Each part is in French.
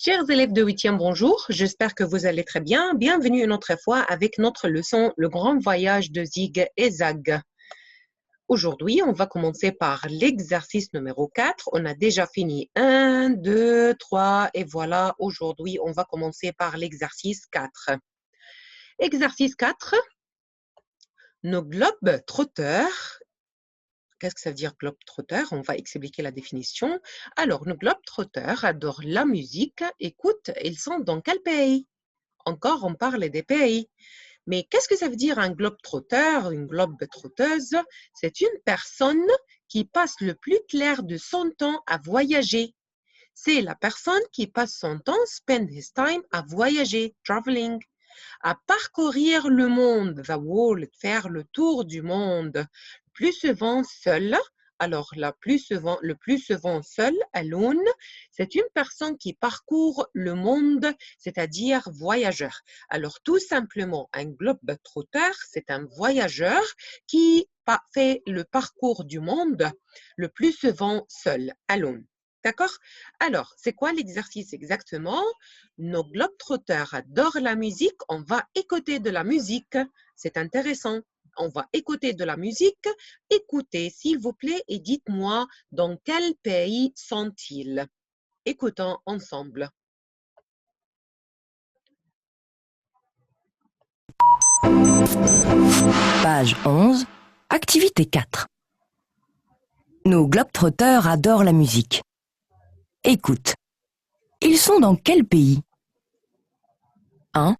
Chers élèves de 8e, bonjour. J'espère que vous allez très bien. Bienvenue une autre fois avec notre leçon Le grand voyage de Zig et Zag. Aujourd'hui, on va commencer par l'exercice numéro 4. On a déjà fini 1, 2, 3 et voilà. Aujourd'hui, on va commencer par l'exercice 4. Exercice 4. Nos globes trotteurs. Qu'est-ce que ça veut dire globe-trotteur? On va expliquer la définition. Alors, nos globe-trotteurs adorent la musique. Écoute, ils sont dans quel pays? Encore, on parle des pays. Mais qu'est-ce que ça veut dire un globe-trotteur, une globe-trotteuse? C'est une personne qui passe le plus clair de son temps à voyager. C'est la personne qui passe son temps, spend his time, à voyager, traveling, à parcourir le monde, the world, faire le tour du monde, plus souvent seul. Alors, le plus souvent seul, alone, c'est une personne qui parcourt le monde, c'est-à-dire voyageur. Alors, tout simplement, un globe-trotteur, c'est un voyageur qui fait le parcours du monde, le plus souvent seul, alone. D'accord? Alors, c'est quoi l'exercice exactement? Nos globe-trotteurs adorent la musique. On va écouter de la musique. C'est intéressant. On va écouter de la musique. Écoutez, s'il vous plaît, et dites-moi dans quel pays sont-ils? Écoutons ensemble. Page 11, activité 4. Nos globetrotters adorent la musique. Écoute. Ils sont dans quel pays? 1.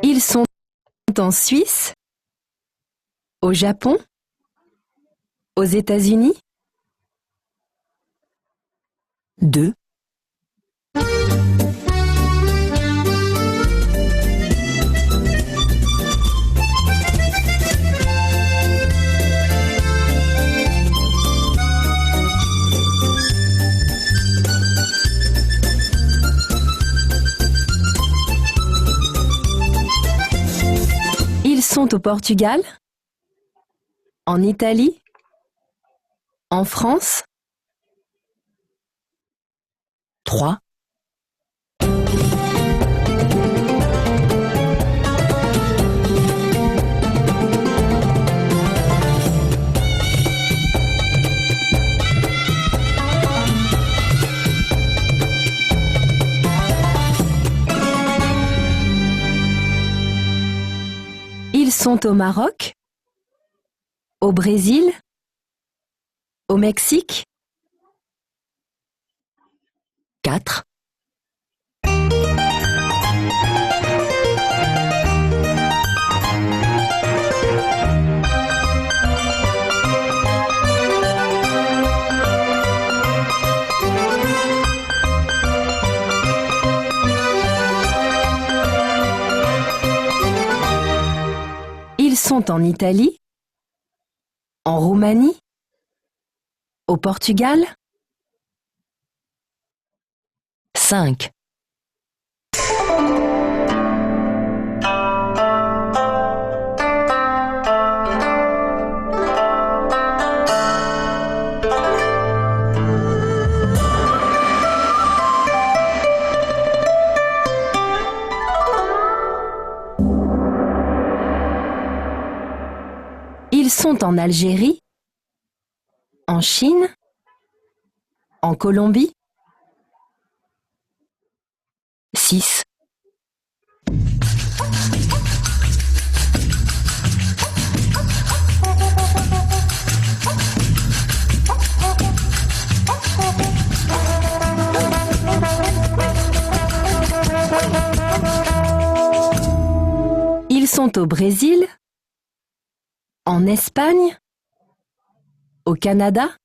Ils sont en Suisse, au Japon, aux États-Unis. 2. Ils sont au Portugal, en Italie, en France. 3. Ils sont au Maroc, au Brésil, au Mexique. 4. Ils sont en Italie, en Roumanie, au Portugal. 5. Ils sont en Algérie, en Chine, en Colombie. 6. Ils sont au Brésil, en Espagne, au Canada.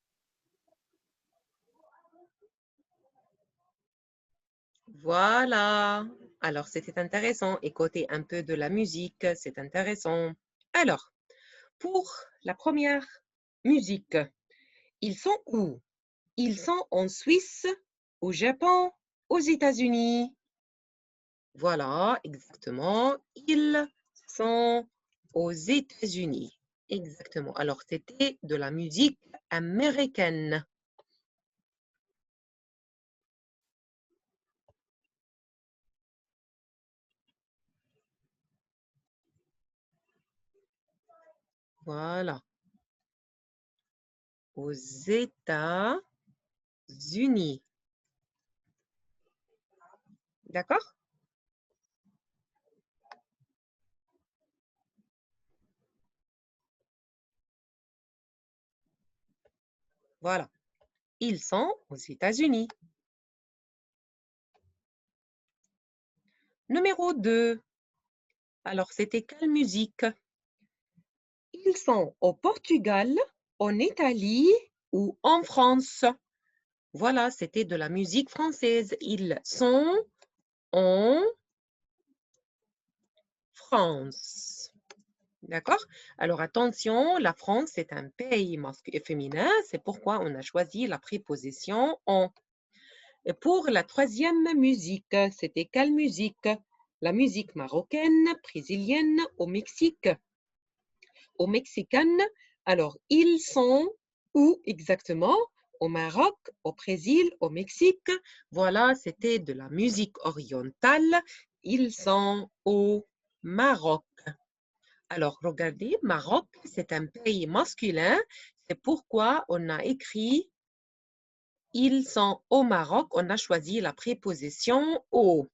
Voilà. Alors, c'était intéressant. Écouter un peu de la musique, c'est intéressant. Alors, pour la première musique, Ils sont où? Ils sont en Suisse, au Japon, aux États-Unis. Voilà, exactement. Ils sont aux États-Unis. Exactement. Alors, c'était de la musique américaine. Voilà. Aux États-Unis. D'accord? Voilà. Ils sont aux États-Unis. Numéro 2. Alors, c'était quelle musique? Ils sont au Portugal, en Italie ou en France. Voilà, c'était de la musique française. Ils sont en France. D'accord? Alors attention, la France est un pays féminin, c'est pourquoi on a choisi la préposition en. Et pour la troisième musique, c'était quelle musique? La musique marocaine, brésilienne, au Mexique. Au mexicaine, alors ils sont où exactement? Au Maroc, au Brésil, au Mexique. Voilà, c'était de la musique orientale. Ils sont au Maroc. Alors, regardez, Maroc, c'est un pays masculin. C'est pourquoi on a écrit « Ils sont au Maroc ». On a choisi la préposition « au ».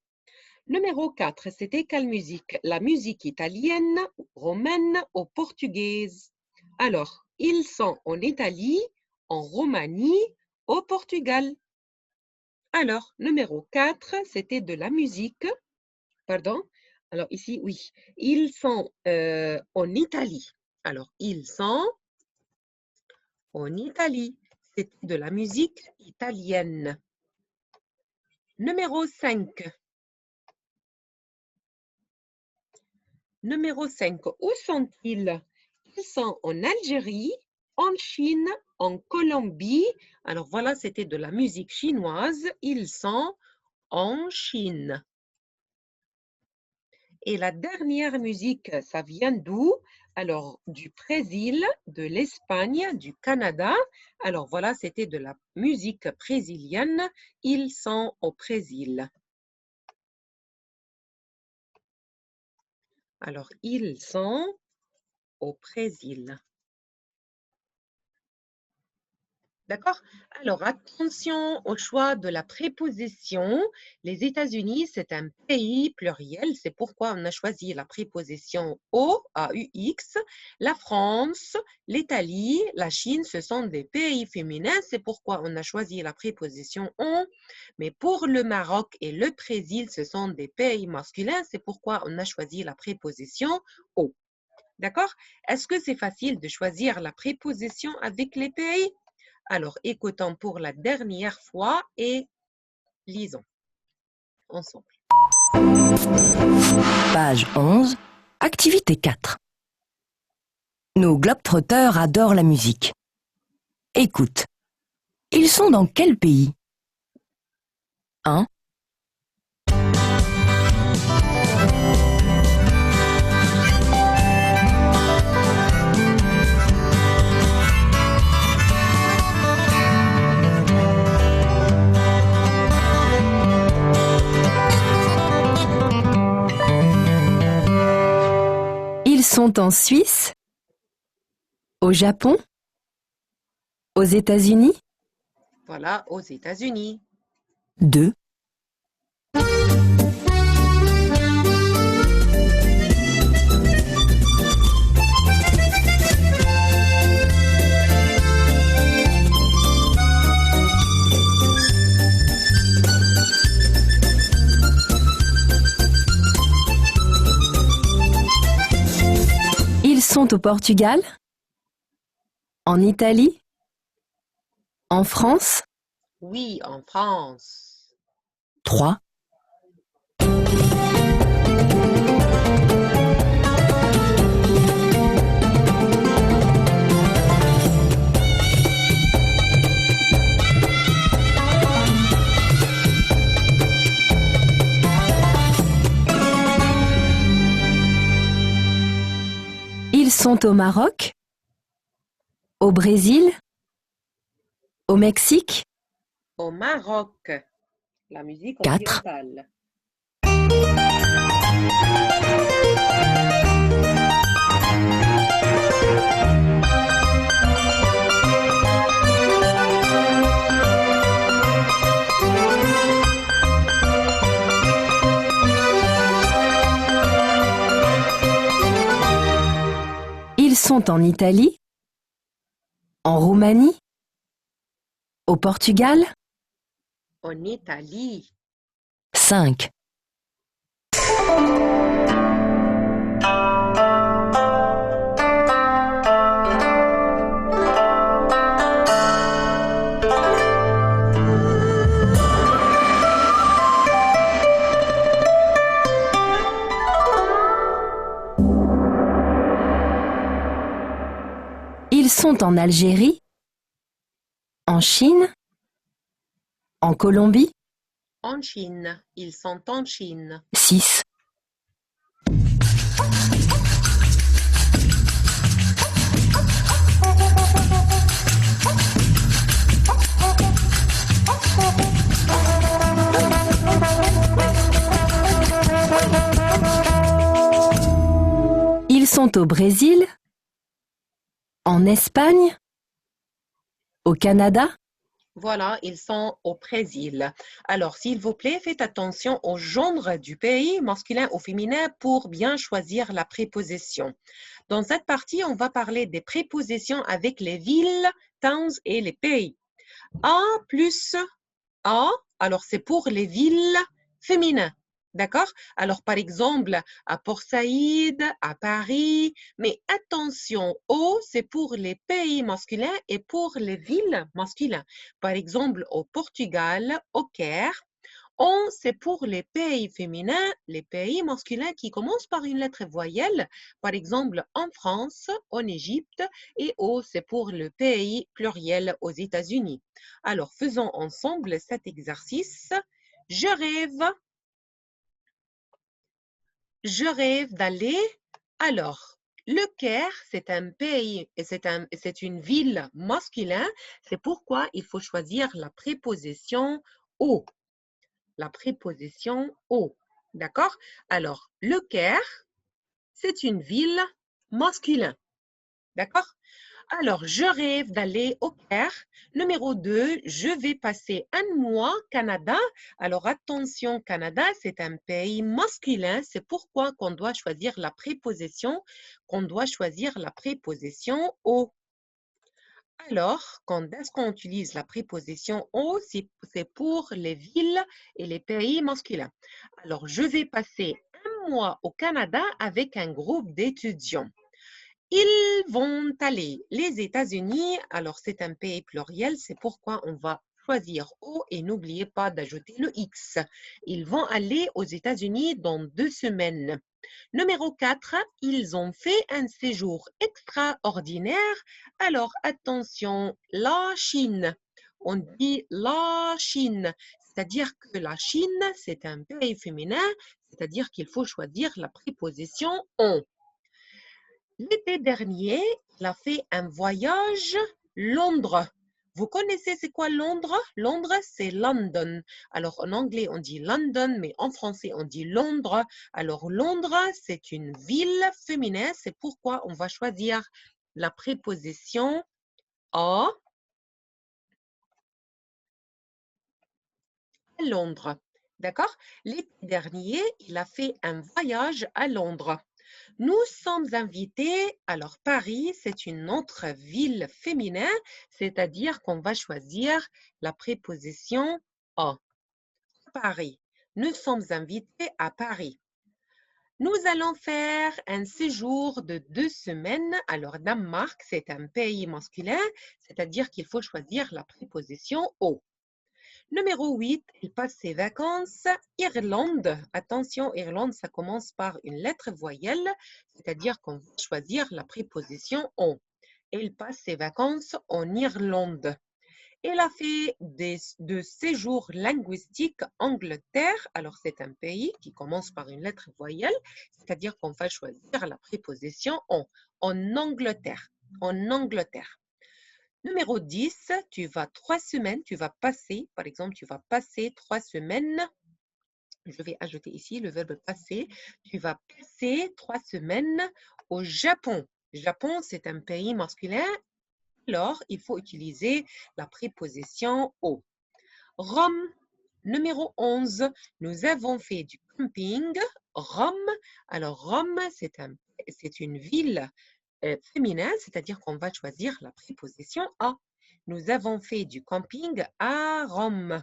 Numéro 4, c'était quelle musique? La musique italienne, romaine ou portugaise. Alors, ils sont en Italie, en Roumanie, au Portugal. Alors, numéro 4, c'était de la musique. Pardon? Alors ici, oui. Ils sont en Italie. Alors, ils sont en Italie. C'est de la musique italienne. Numéro 5. Numéro 5. Où sont-ils? Ils sont en Algérie, en Chine, en Colombie. Alors voilà, c'était de la musique chinoise. Ils sont en Chine. Et la dernière musique, ça vient d'où? Alors, du Brésil, de l'Espagne, du Canada. Alors, voilà, c'était de la musique brésilienne. Ils sont au Brésil. Alors, ils sont au Brésil. D'accord? Alors, attention au choix de la préposition. Les États-Unis, c'est un pays pluriel. C'est pourquoi on a choisi la préposition au, AUX. La France, l'Italie, la Chine, ce sont des pays féminins. C'est pourquoi on a choisi la préposition on. Mais pour le Maroc et le Brésil, ce sont des pays masculins. C'est pourquoi on a choisi la préposition au. D'accord? Est-ce que c'est facile de choisir la préposition avec les pays? Alors, écoutons pour la dernière fois et lisons ensemble. Page 11, activité 4. Nos globetrotters adorent la musique. Écoute. Ils sont dans quel pays? 1. Ils sont en Suisse, au Japon, aux États-Unis. Voilà, aux États-Unis. 2. Ils sont au Portugal, en Italie, en France. Oui, en France. 3. sont au Maroc, au Brésil, au Mexique. Au Maroc, la musique 4. orientale. Ils sont en Italie, en Roumanie, au Portugal. En Italie. 5. Ils sont en Algérie, en Chine, en Colombie. En Chine. Ils sont en Chine. 6. Ils sont au Brésil, en Espagne, au Canada. Voilà, ils sont au Brésil. Alors, s'il vous plaît, faites attention au genre du pays, masculin ou féminin, pour bien choisir la préposition. Dans cette partie, on va parler des prépositions avec les villes, towns et les pays. A plus A, alors c'est pour les villes féminines. D'accord? Alors, par exemple, à Port-Saïd, à Paris, mais attention, O, c'est pour les pays masculins et pour les villes masculines. Par exemple, au Portugal, au Caire. On, c'est pour les pays féminins, les pays masculins qui commencent par une lettre voyelle. Par exemple, en France, en Égypte, et O, c'est pour le pays pluriel aux États-Unis. Alors, faisons ensemble cet exercice. Je rêve d'aller. Alors, le Caire, c'est un pays et c'est une ville masculin. C'est pourquoi il faut choisir la préposition au. La préposition au. D'accord? Alors, le Caire, c'est une ville masculin. D'accord? Alors, je rêve d'aller au Caire. Numéro 2, je vais passer un mois au Canada. Alors, attention, Canada, c'est un pays masculin. C'est pourquoi qu'on doit choisir la préposition, au. Alors, quand est-ce qu'on utilise la préposition au, c'est pour les villes et les pays masculins. Alors, je vais passer un mois au Canada avec un groupe d'étudiants. Ils vont aller les États-Unis. Alors, c'est un pays pluriel, c'est pourquoi on va choisir O et n'oubliez pas d'ajouter le X. Ils vont aller aux États-Unis dans 2 semaines. Numéro 4, ils ont fait un séjour extraordinaire. Alors, attention, la Chine. On dit la Chine, c'est-à-dire que la Chine, c'est un pays féminin, c'est-à-dire qu'il faut choisir la préposition on. L'été dernier, il a fait un voyage Londres. Vous connaissez c'est quoi Londres? Londres, c'est London. Alors en anglais, on dit London, mais en français, on dit Londres. Alors Londres, c'est une ville féminine. C'est pourquoi on va choisir la préposition à Londres. D'accord? L'été dernier, il a fait un voyage à Londres. Nous sommes invités. Alors, Paris, c'est une autre ville féminin, c'est-à-dire qu'on va choisir la préposition à. Paris. Nous sommes invités à Paris. Nous allons faire un séjour de 2 semaines. Alors, Danemark, c'est un pays masculin, c'est-à-dire qu'il faut choisir la préposition au. Numéro 8, il passe ses vacances. Irlande. Attention, Irlande, ça commence par une lettre voyelle, c'est-à-dire qu'on va choisir la préposition on. Et il passe ses vacances en Irlande. Elle a fait de séjours linguistiques Angleterre. Alors, c'est un pays qui commence par une lettre voyelle, c'est-à-dire qu'on va choisir la préposition en Angleterre. En Angleterre. Numéro 10, tu vas 3 semaines, tu vas passer, par exemple, tu vas passer 3 semaines. Je vais ajouter ici le verbe passer. Tu vas passer 3 semaines au Japon. Japon, c'est un pays masculin. Alors, il faut utiliser la préposition au. Rome, numéro 11. Nous avons fait du camping. Rome. Alors, Rome, c'est une ville féminin, c'est-à-dire qu'on va choisir la préposition à. Nous avons fait du camping à Rome.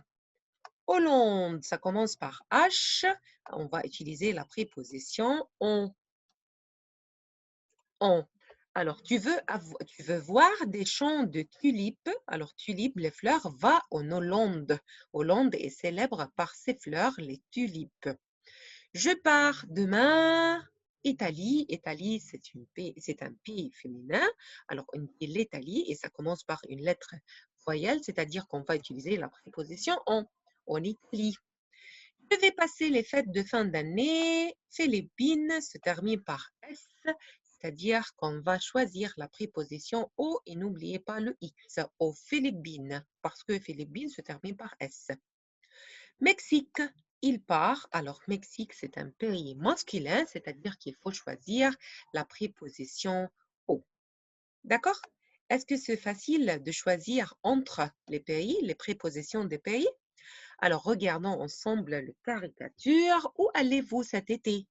Hollande, ça commence par H. On va utiliser la préposition on. On. Alors, tu veux voir des champs de tulipes. Alors, tulipes, les fleurs, va en Hollande. Hollande est célèbre par ses fleurs, les tulipes. Je pars demain. Italie. Italie, c'est un pays féminin. Alors, on dit l'Italie et ça commence par une lettre voyelle, c'est-à-dire qu'on va utiliser la préposition en Italie. Je vais passer les fêtes de fin d'année. Philippines se termine par S, c'est-à-dire qu'on va choisir la préposition au et n'oubliez pas le X, aux Philippines, parce que Philippines se termine par S. Mexique, il part. Alors, Mexique, c'est un pays masculin, c'est-à-dire qu'il faut choisir la préposition au. D'accord? Est-ce que c'est facile de choisir entre les pays, les prépositions des pays? Alors, regardons ensemble le caricature. Où allez-vous cet été?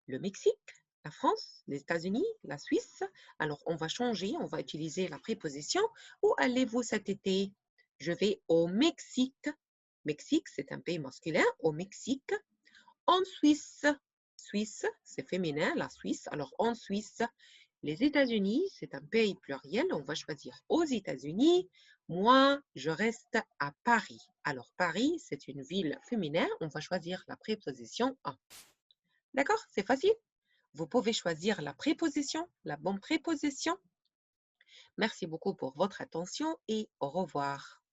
Le Mexique, la France, les États-Unis, la Suisse. Alors, on va changer, on va utiliser la préposition. Où allez-vous cet été? Je vais au Mexique. Mexique, c'est un pays masculin. Au Mexique. En Suisse. Suisse, c'est féminin, la Suisse. Alors, en Suisse. Les États-Unis, c'est un pays pluriel. On va choisir aux États-Unis. Moi, je reste à Paris. Alors, Paris, c'est une ville féminin. On va choisir la préposition à. D'accord? C'est facile. Vous pouvez choisir la préposition, la bonne préposition. Merci beaucoup pour votre attention et au revoir.